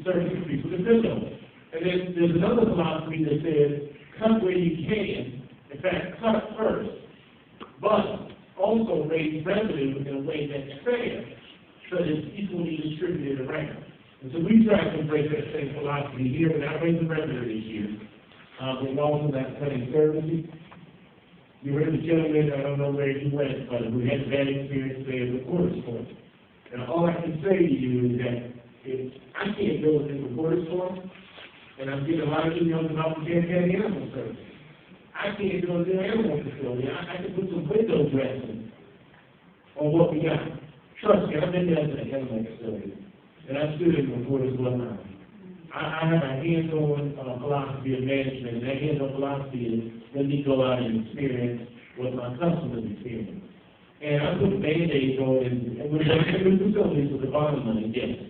certain people to build on. And then there's another philosophy that says, cut where you can. In fact, cut first, but also raise revenue in a way that's fair, so that it's equally distributed around. And so we try to embrace that same philosophy here. We're not raising revenue this year, but we're also not cutting services. You heard the gentleman, I don't know where he went, but we had a bad experience today at the quarter store. And all I can say to you is that if I can't go within the quarter store, and I'm getting a lot of emails about the can't animal service. I can't go to the animal facility. I can put some window dressing on what we got. Trust me, I've been there to the animal facility, and I stood in the quarter store now. I have a hands-on philosophy of management, and that hands-on philosophy is let me go out and experience what my customers experience. And I put Band-Aids on, and we're facilities with the bottom money, yes.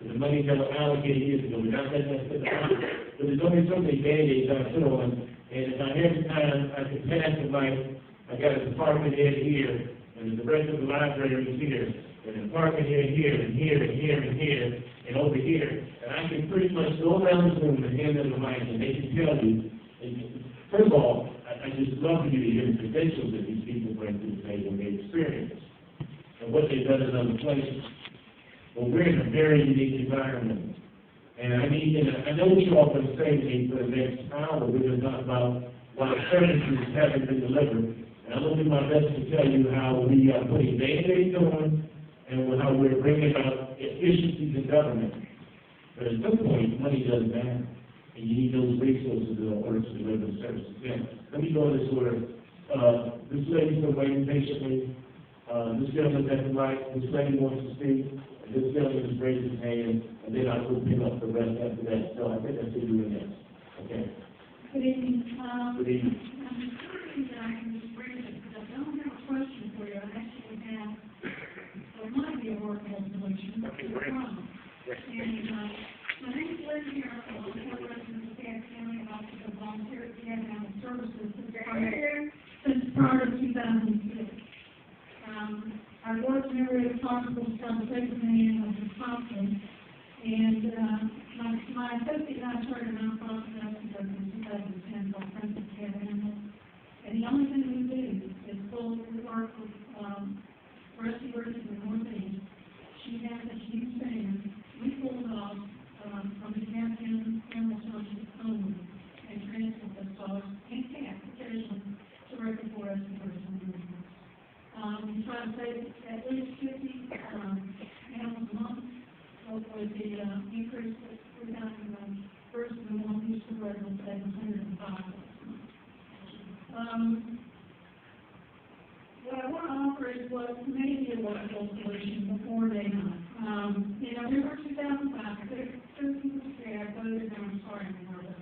The money that was allocated years ago, we're not letting that sit down. But there's only so many Band-Aids I put on, and if I have the time, I can pass the mic. I got a department head here, and the rest of the library is here, and the department head here, and here, and here, and here, and over here. And I can pretty much go around the room and hand them the mic, and they can tell you. First of all, I just love for you to hear the credentials that these people bring to the table, their experience, and what they've done in other places. But we're in a very unique environment. And I know what you all going to say to me for the next hour. We're going to talk about why services haven't been delivered. And I'm going to do my best to tell you how we are putting Band-Aids on and how we're bringing about efficiencies in government. But at some point, money doesn't matter. And you need those resources in order to deliver the services. Now, let me go in this order. This lady's been waiting patiently. This gentleman at the right, this lady wants to speak. This gentleman just raised his hand, and then I will pick up the rest after that. So I think I see you in next. Okay. Good evening. Good evening. I'm hoping that I can just bring it, because I don't have a question for you. I actually have, there might be a work resolution. Okay, great. And my name is Liz here. I'm a resident of Dekalb County, and also the volunteer at the Animal Services since prior to 2006. Our board member is responsible for conversation with me and was responsible. And my associate and I started a nonprofit in 2010 called Friends of Dekalb Animals. And the only thing we do is full work with rescuers in the Northeast. She has a huge fan. We pull it off from the Dekalb Animal Services only and transport those dogs and cats occasionally directly for rescuers in the Northeast. We try to save at least 50 animals a month. Hopefully the increase that we got in the first and the one piece of bread will save 105. What I want to offer is what maybe a wonderful solution before day night. In November 2005, I citizens of Dekalb voted, and I'm sorry, I'm nervous.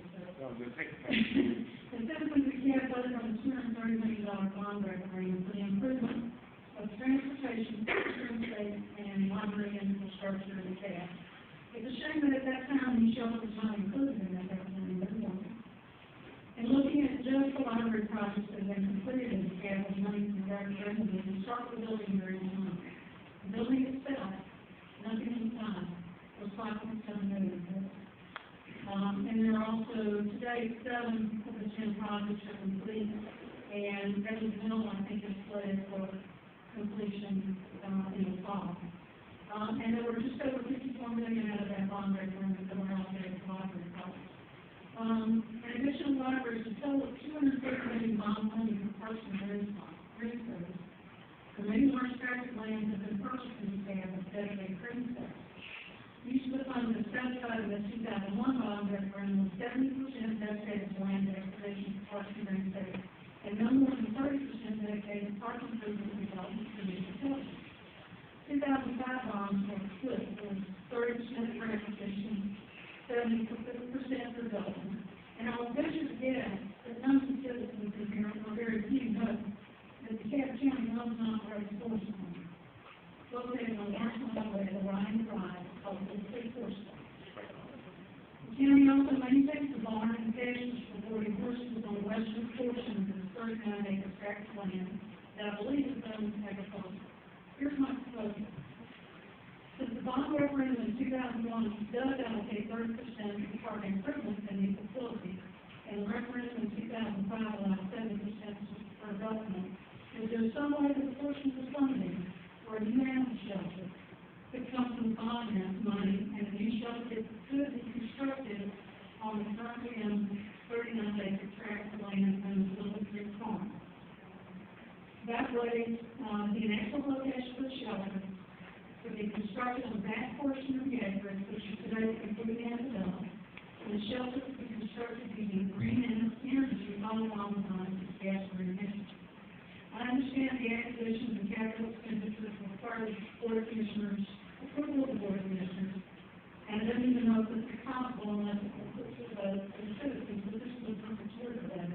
The citizens of Dekalb voted on the $230 million bond agreement for the improvement of transportation, state, and library infrastructure in Dekalb. It's a shame that at that time these shelters was not included in that agreement. And looking at just the library projects that have been completed in Dekalb with money from revenue, we start the building during the month. The building itself, nothing inside, was $5.7 million. And there are also today 7 of the 10 projects are complete, and every mill I think is slated for completion in the fall. And there were just over $54 million out of that bond agreement that were allocated to library projects. In addition, libraries a total of $230 million bond money for parks and green service. The many large tracts of land have been purchased in Dekalb with dedicated green service. Use of the funds is satisfied in the 2001 bond agreement with 70% dedicated to land exploration for parks and green service, and no more than 30% dedicated to park improvement and development for new facilities. 2005 bonds were split. It was 30% for acquisition, 70% for development. And I will venture to guess that none of the citizens in here, or very few, know that Dekalb County owns and operates Forest Farm, located on National Highway at the Ryan Drive, called the State Forest Farm. The county also maintains the barn and cages for 40 horses on the western portion of this 39-acre tract of land that I believe is owned agriculture. Here's my proposal. Since the bond referendum in 2001 does allocate 30% to park improvements in these facilities, and the referendum in 2005 allowed 70% for development. Is there some way that the portion of funding for a new animal shelter could come from bond money, and a new shelter could be constructed on the currently owned 39-acre tract of land on the Silver Creek Farm? That way, the actual location for the shelter could be constructed on that portion of the acreage which is today completely undeveloped. And the shelter could be constructed using green energy all along the lines of gas emissions. I understand the acquisition and capital expenditures require the Board of Commissioners, approval of the Board of Commissioners, and I don't even know if it's possible unless it's for the citizens, but this is a perfect word for that.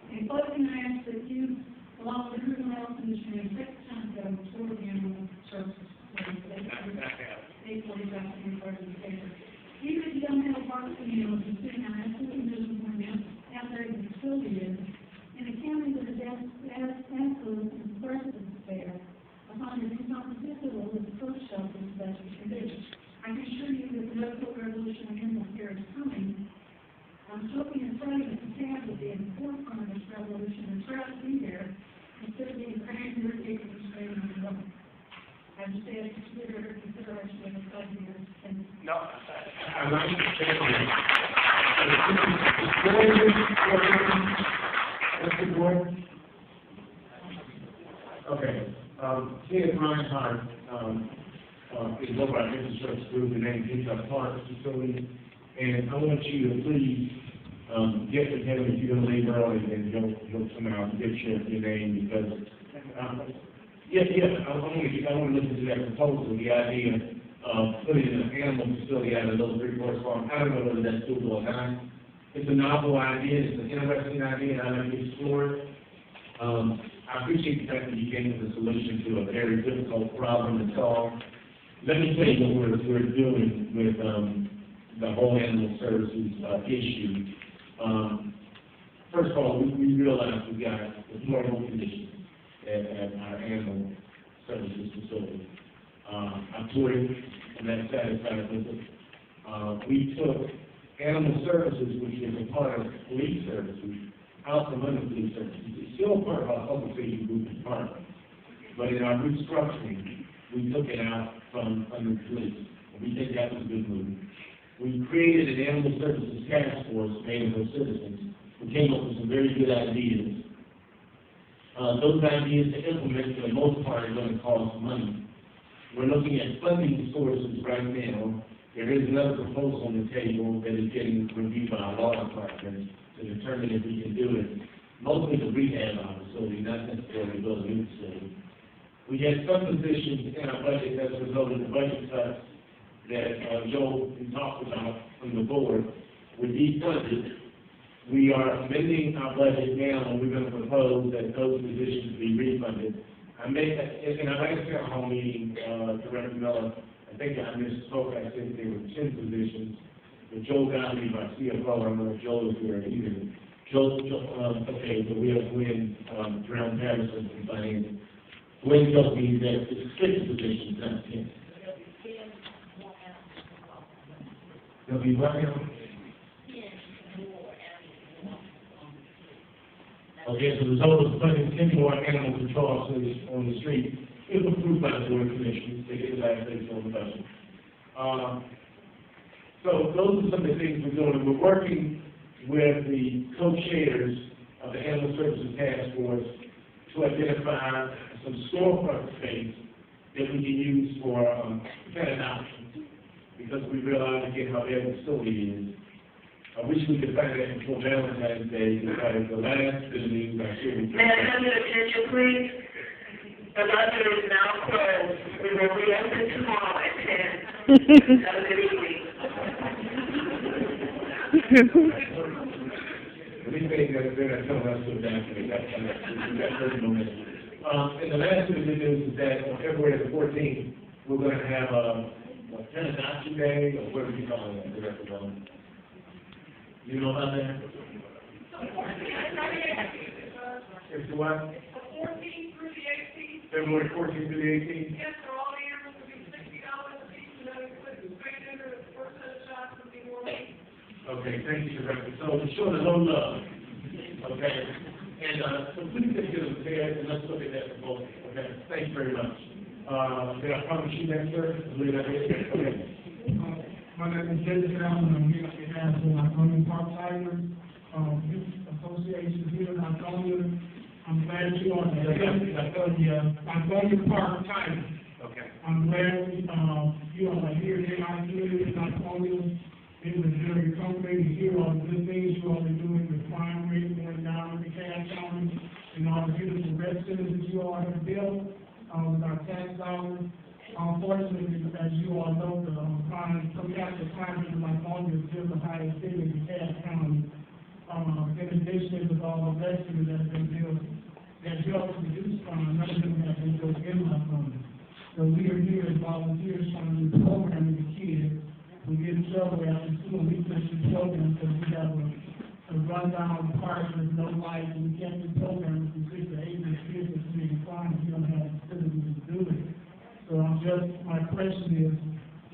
In closing, I ask that you, along with everyone else in this room, take the time to go toward the animal services. 845 Even if you don't have a park animals, you're sitting on absolutely miserable out there in the facility is, in a county that is absolute and impressive despair, upon the incomparable with the first shelter that you can do. I can assure you that the medical revolution in animal care is coming. I'm hoping and praying that the CAB will be in the forefront of this revolution and try to be there instead of being crammed in your ticket and straining on the road. I just ask you to consider consideration of the budget. No, I like to say okay. Here at Ryan Hart is over our infrastructure group, the name Dekalb Park facility, and I want you to please get with him if you're going to leave early, and don't come out and get your name because I want to listen to that proposal, the idea of putting an animal facility out of those three-quarters farm. I don't know whether that's doable or not. It's a novel idea, it's an interesting idea, and I'd like to explore it. I appreciate the fact that you came with a solution to a very difficult problem to solve. Let me tell you what we're doing with the whole animal services issue. First of all, we realize we've got deplorable conditions at our animal services facility. I toured it, and that's satisfied with it. We took animal services, which is a part of police services, out from under police services. It's still part of our public safety group department, but in our restructuring, we took it out from under police. We think that was a good move. We created an animal services task force made up of citizens who came up with some very good ideas. Those ideas to implement, for the most part, are going to cost money. We're looking at funding sources right now. There is another proposal on the table that is getting reviewed by our law department to determine if we can do it, mostly to rehab our facility, not necessarily build a new facility. We had some positions in our budget as a result of the budget cuts that Joe talked about from the board. With these funded, we are amending our budget now, and we're going to propose that those positions be refunded. In our last town hall meeting, Director Miller, I think I misspoke. I said there were 10 positions. But Joe Gottlieb, our CFO, I don't know if Joe is here either. Okay, so we have Gwen Brown Patterson from Finance. Gwen told me that it's 6 positions, not 10. There'll be what now? Okay, as a result of funding 10 more animal control officers on the street, if approved by the Board of Commissioners, they get the last days on the budget. So those are some of the things we're doing. We're working with the co-chairs of the Animal Services Task Force to identify some storefront space that we can use for pet adoption, because we realize again how bad the facility is. I wish we could find that before Valentine's Day, because the last bit of news I shared with you. May I have your attention, please? The library is now closed. We will reopen tomorrow at 10. Have a good evening. Anything that's been a tell us to evacuate, that's very momentum. And the last bit of good news is that on February the 14th, we're going to have a pet adoption day, or what are we calling that, Director Bowman? You know about that? It's the what? The 14th through the 18th. February 14th through the 18th? Yes, for all the animals will be $60 a Okay, thank you, Director. So we're showing a little love, okay? And, so please just get us there and let's look at that proposal, okay? Thank you very much. Did I promise you that, sir? I believe I did. Okay. My name is David Allen, I'm here on behalf of Lithonia Park Tigers, Youth Association here in Lithonia. I'm glad you are here. Lithonia Park Tigers. Okay. I'm glad you all are here tonight, here in Lithonia. It was very comforting to hear all the good things you all are doing, the crime rate going down, the cash county, and all the beautiful residents that you all have built with our tax dollars. Unfortunately, as you all know, the crime, per capita crime in Lithonia is still the highest thing in the cash county. In addition with all the residents that have been built, that help to reduce crime, none of them have been built in Lithonia. So we are here as volunteers trying to do programming with kids. We get in trouble after school, we push the program because we have a rundown park with no lights, and we can't do programs for 6 to 8 kids that's committing crime, we don't have facilities to do it. So my question is,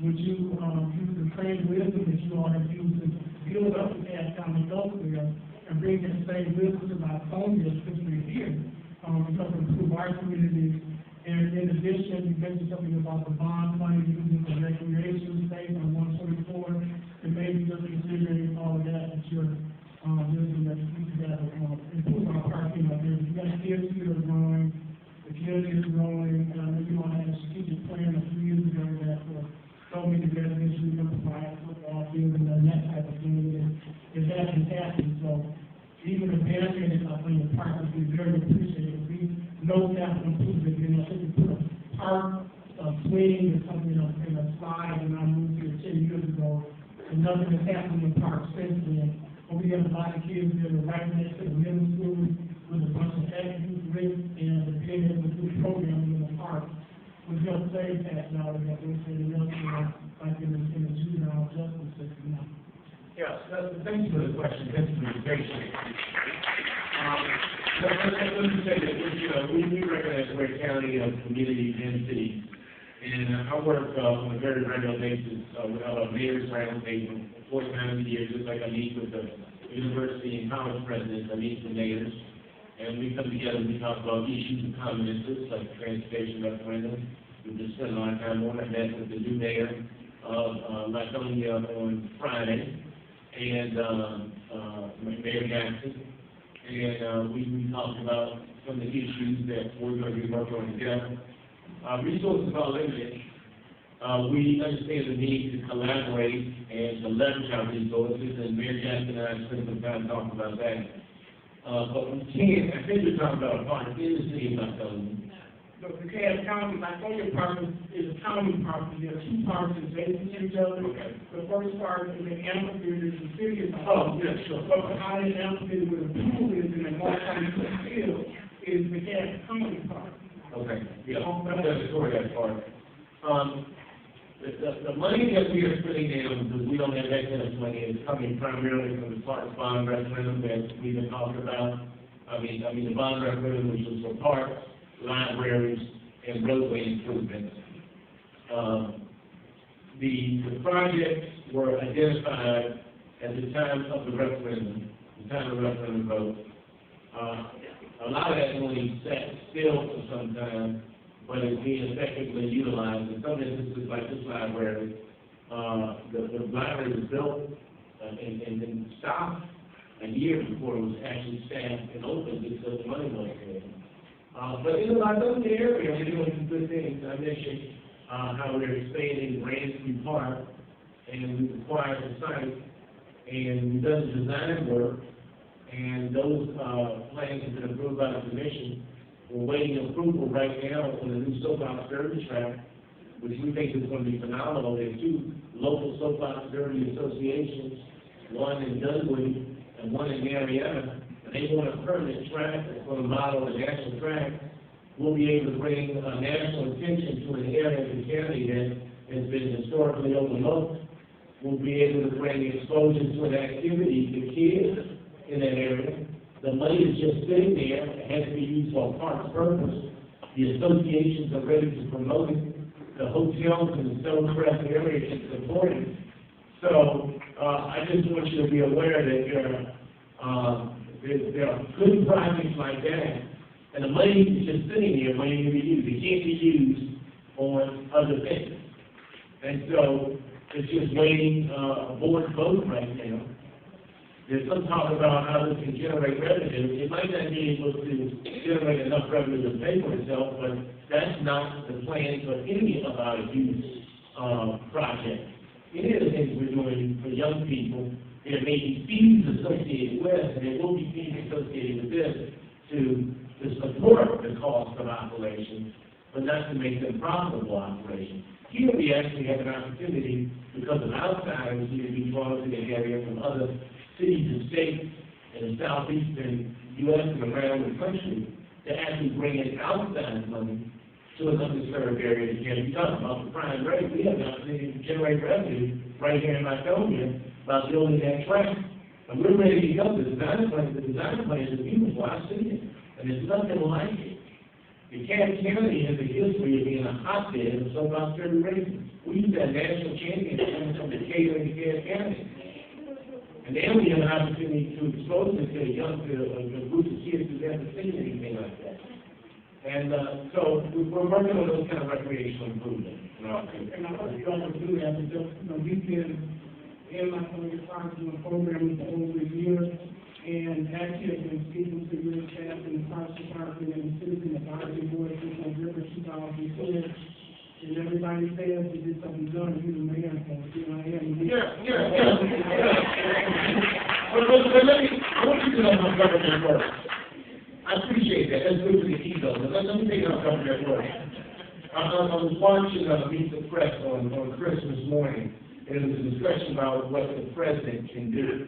would you use the same wisdom that you all have used to build up the cash county welfare and bring that same wisdom to Lithonia, especially here, to help improve our communities? And in addition, you mentioned something about the bond money using the recreation space on 124, and maybe just considering all of that you're using that we can improve our parking out there. You got kids here growing, the kids is growing, and I know you all had a strategic plan a few years ago that for so many residents we can provide football fields and that type of thing, and it hasn't happened. So even the benefit of the park would be very appreciated. No capital improvement, you know, if you put a park, a swing, or something in a slide, and I moved here 10 years ago, and nothing has happened in the park since then. But we have a lot of kids that are right next to the middle school with a bunch of active rates, and being able to do programming in the park would help save tax dollars that we're saving elsewhere, like in the juvenile justice system now. Yes, thank you for the question. Thank you for the presentation. Let me say that we recognize Ware County as community density, and I work on a very regular basis with our mayors roundtable 4 times a year, just like I meet with the university and college presidents. I meet with mayors, and we come together and we talk about issues of common interest, like the transportation referendum. We just spent a lot of time on it. I met with the new mayor of Lithonia on Friday, and Mayor Jackson. And we talked about some of the issues that we're going to be working on together. Resources are limited. We understand the need to collaborate and to leverage our resources, and Mayor Jackson and I spent some time talking about that. But we can't, I think you're talking about a park in the city of Lithonia. The Cass County, Lithonia Park is a county park. There are 2 parks adjacent to each other. Okay. The first park is the amphitheater, is the city of Lithonia. Oh, yes, sure. So the highest amphitheater where the pool is in the multi-use field is the Cass County Park. Okay, yeah, that's the story of that part. The money that we are putting in, because we don't have that kind of money, is coming primarily from the parks bond referendum that we've been talking about. I mean the bond referendum, which was for parks, libraries, and roadway improvements. The projects were identified at the time of the referendum, vote. A lot of that money sat still for some time, but it's being effectively utilized. In some instances, like this library, the library was built and then stopped a year before it was actually staffed and opened because the money wasn't there. But in the Lithonia area, we're doing some good things. I mentioned how we're expanding Randsky Park, and we've acquired the site, and we've done the design work, and those plans have been approved by the commission. We're waiting approval right now on the new soapbox derby track, which we think is going to be phenomenal. There are 2 local soapbox derby associations, one in Dunwoody and one in Marietta. They want a permanent track that's going to model the national track. We'll be able to bring national attention to an area of the county that has been historically overlooked. We'll be able to bring exposure to an activity to kids in that area. The money is just sitting there. It has to be used for a parks purpose. The associations are ready to promote it. The hotels in the Stonecrest area can support it. So, I just want you to be aware that there are good projects like that, and the money is just sitting here waiting to be used. It can't be used on other things. And so, it's just waiting, a board vote right now. There's some talk about how this can generate revenue. It might not be able to generate enough revenue to pay for itself, but that's not the plan for any of our youth projects. Any of the things we're doing for young people, there may be fees associated with, and there will be fees associated with this to support the cost of operations, but not to make them profitable operations. Here we actually have an opportunity, because of outsiders who will be drawn to the area from other cities and states in the southeastern U.S. and around the country, to actually bring in outside money to an underserved area. Again, we talk about the prime rate. We have an opportunity to generate revenue right here in Lithonia by building that track. And we're ready to go. The design plan is beautiful. I've seen it, and there's nothing like it. DeKalb County has a history of being a hotbed of so-called races. We used to have national champions coming from Dekalb and DeKalb County. And then we have an opportunity to expose them to a group of kids who haven't seen anything like that. And so we're working on those kind of recreational improvements. And I hope you all will do that, because, we've been in my community doing programs for over a year, and actually have been speaking to your staff in the Parks Department and the Citizen Advisory Board since November 2010. And everybody says that this something done, you're the mayor, and I am. But I want you to know how government works. I appreciate that. That's good for the ego. But let me take it how government works. I was watching Meet the Press on Christmas morning, and it was a discussion about what the president can do.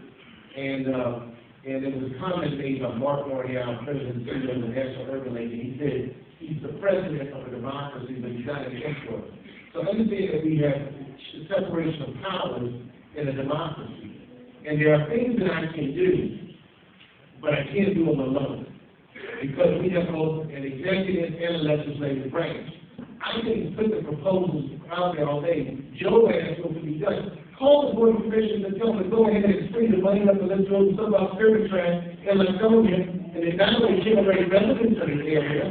And there was a comment made by Mark Morial, president of the National Urban League, and he said, he's the president of a democracy, but he's not an emperor. So understand that we have separation of powers in a democracy. And there are things that I can do, but I can't do them alone. Because we have both an executive and a legislative branch. I can put the proposals out there all day. Joe asked what can be done. Call the board of commissioners and tell them to go ahead and free the money up and let's go to some of our spirit trash and let's go in. And they not only generate residents in the area,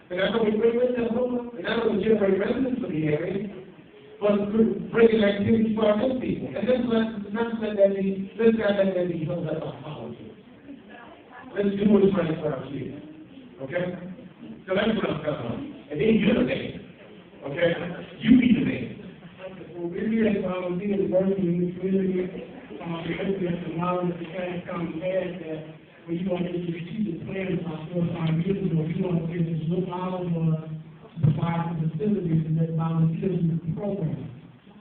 and not only bring in that home, and not only generate residents in the area, but bring in activities for our young people. And let's not let that be held up by politics. Let's do what's right for our kids. Okay? So that's what I'm talking about. And then you're the man. Okay? You be the man. Well, we're here as volunteers working in the community, because there's a knowledge that the DeKalb County has that when you want to get your strategic plan about 4 or 5 years ago, you want to get this look out to provide the facilities and let volunteers do the program.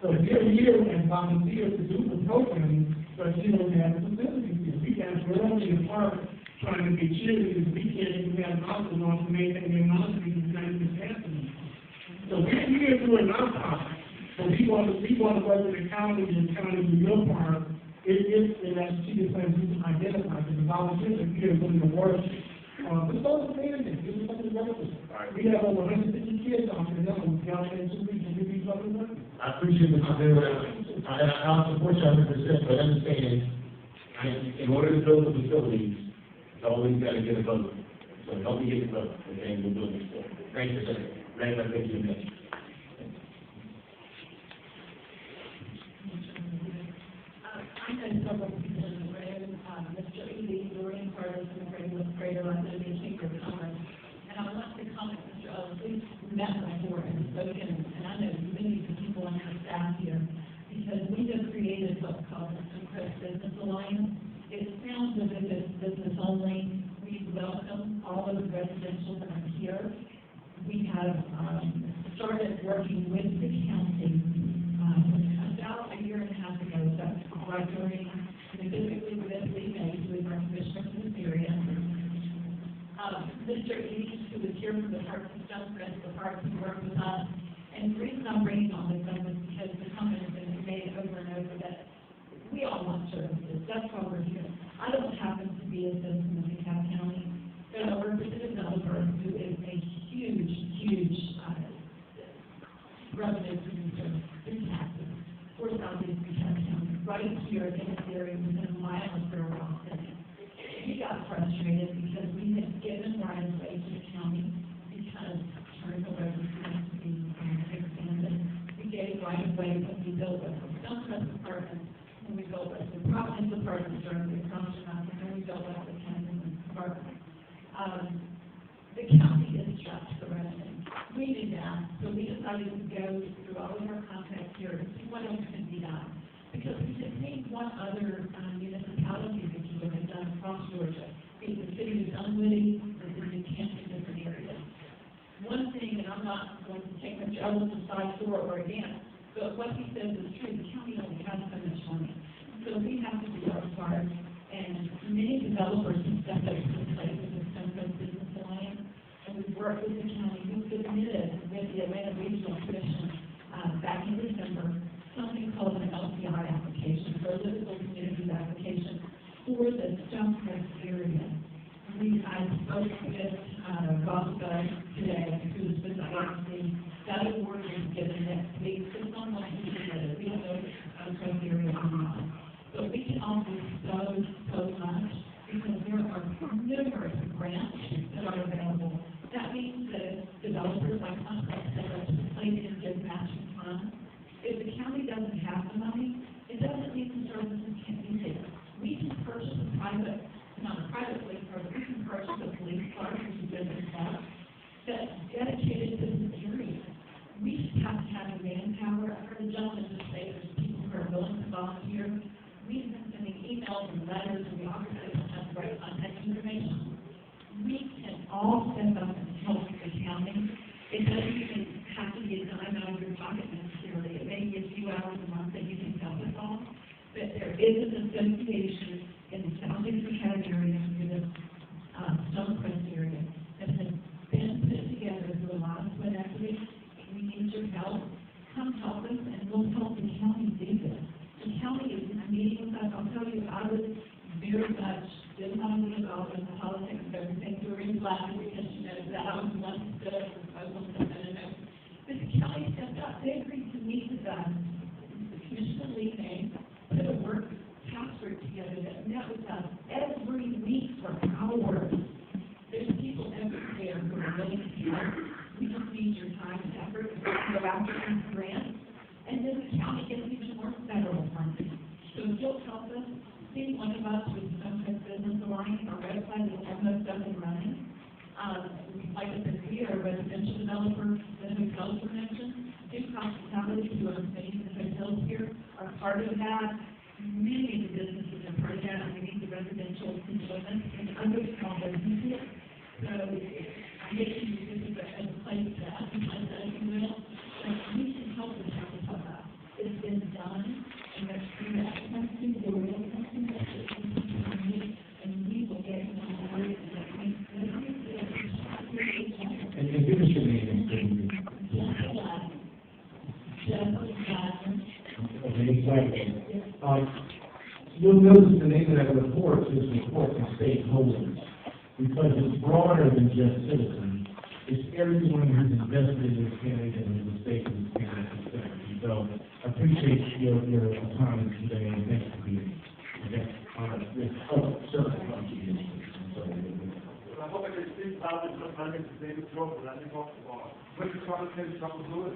So we're here as volunteers to do the program, but you don't have the facilities here. We can't run in the park trying to be cheerleaders. We can't even have houses on to maintain their mountains and things that's happening. So we're here doing our part. So we want to work with the county and the county do your part. If that strategic plan we can identify, because the volunteers are here doing the work. It's all standing. This is something relevant. We have over 150 kids out there now. We've got to do these other work. I appreciate what you're doing. I'll support you 100%, but understand, in order to build the facilities, it's always got to get a vote. So help me get the vote, okay, we'll build this. Thank you, sir. Thank you. I had several people in the room, Mr. Ely, Lorraine Carter, and the administrator, I'm going to be a chamber of commerce. And I would like to comment, Mr. Owens, we've met before and spoken, and I know many of the people on our staff here, because we just created what's called the Crest Business Alliance. It sounds as if it's business only. We welcome all of the residential that are here. We have started working with the county about a year and a half ago, that's right during, specifically with SBA, with our commissioner in this area. Mr. East, who was here from the Parks and Stonecrest, the Parks and worked with us. And the reason I'm bringing all this up is because the comment has been made over and over that we all want services. That's why we're here. I don't happen to be a citizen of DeKalb County, but I work with a developer who is a huge revenue producer in taxes for Southeast DeKalb County. right here in this area within a mile of where we're all sitting. We got frustrated because we had given right of way to the county because Turner Road was going to be expanded. We gave right of way when we built it for Stonecrest Apartments, when we built it for Providence Apartments during the construction, and then we built it for Kensington Apartments. The county is strapped for revenue. We knew that, so we decided to go through all of our contacts here to see what else can be done. Because we just need one other municipality that you have done across Georgia, be it the city of Dunwoody or the city of Canton, different areas. One thing, and I'm not going to take much else aside for or against, but what he says is true, the county only has so much money. So we have to do our part, and many developers have stepped up to the plate with the Stonecrest Business Alliance, and we've worked with the county. We submitted with the Atlanta Regional Commission back in December something called an LCI application, or Livable Communities application, for the Stonecrest area. I spoke with Bosco today, who's been the agency. That award is given next week, so someone who submitted it. We don't know if it's Stonecrest area or not. But we can offer so much because there are numerous grants that are available. That means that developers like us that are placed in good matching funds. If the county doesn't have the money, it doesn't mean the services can't be there. We can purchase not a private police car, but we can purchase a police car, which is business class, that's dedicated to this area. We just have to have the manpower. I heard a gentleman just say there's people who are willing to volunteer. We've been sending emails and letters, and we obviously don't have the right contact information. We can all step up and help the county. It doesn't even have to be a dime out of your pocket necessarily. It may be a few hours a month that you can help us all. But there is an association in the Southeastern County area, in the Stonecrest area, that has been put together through a lot of sweat equity. We need your help. Come help us, and we'll help the county do this. The county is meeting with us. I'll tell you, I was very much didn't want to be involved in the politics of everything. Doreen's laughing because she knows that I was the one who stood up for Muslims and no. But the county stepped up. They agreed to meet with us. The Commissioner Lee name put a work task group together that met with us every week for hours. There's people everywhere who are willing to help. We just need your time and effort to go after these grants. And then the county gets even more federal funding. So if you'll help us, see one of us with Stonecrest Business Alliance, our website is almost up and running. Like I said, we are a residential developer. The hotels were mentioned. Duke Hospitality, who are making the hotels here, are part of that. Many of the businesses are part of that, and we need the residential employment and other small businesses. So I'm making this as a place to advertise that, if you will. So we can help the county help us. It's been done, and there's free access to the real customers and we will get them on the way. And give us your name and thing. You'll notice the name of that report is report to stakeholders, because it's broader than just citizens. It's everyone who's invested in this candidate and in the state of this candidate. So I appreciate your time today, and thanks for being here. Certainly contribution. I hope I can speak about this, but my name is David Joker, and I think off the bar. What you trying to say is something good?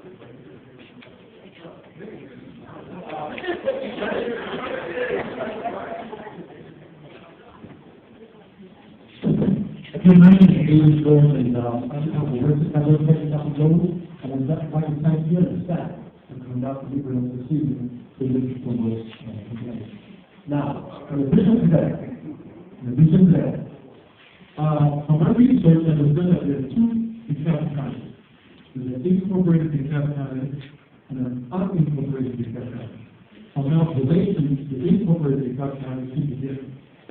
Okay, my name is David Joker, and I'm a representative of Joker, and I'm just like to thank you and the staff for coming out to be able to see you to look for this today. Now, in addition to that, from my research, I was done that there are two DeKalb counties. There's an incorporated DeKalb County and an unincorporated DeKalb County. On observation, the incorporated DeKalb County seems to get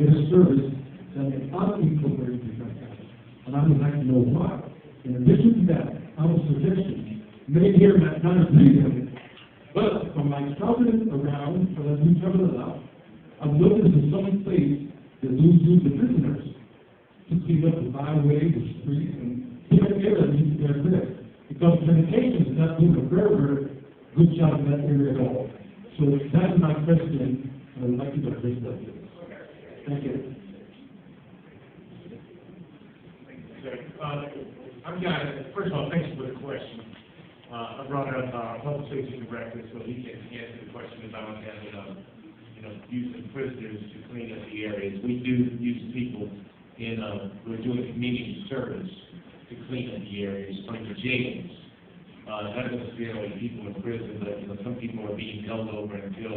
better service than the unincorporated DeKalb County. And I would like to know why. In addition to that, I would suggest many here might not agree with it, but from my traveling around, for the new travelers out, I've noticed in some places that those the prisoners to clean up the byway, the streets, and different areas need to be addressed. Because medication is not doing a very, very good job in that area at all. So that's my question, and I would like you to address that. Thank you. First of all, thanks for the question. I brought up our public safety director so he can answer the question about having, using prisoners to clean up the areas. We do use people we're doing community service to clean up the areas from the jails. Not necessarily people in prison, but, some people are being held over until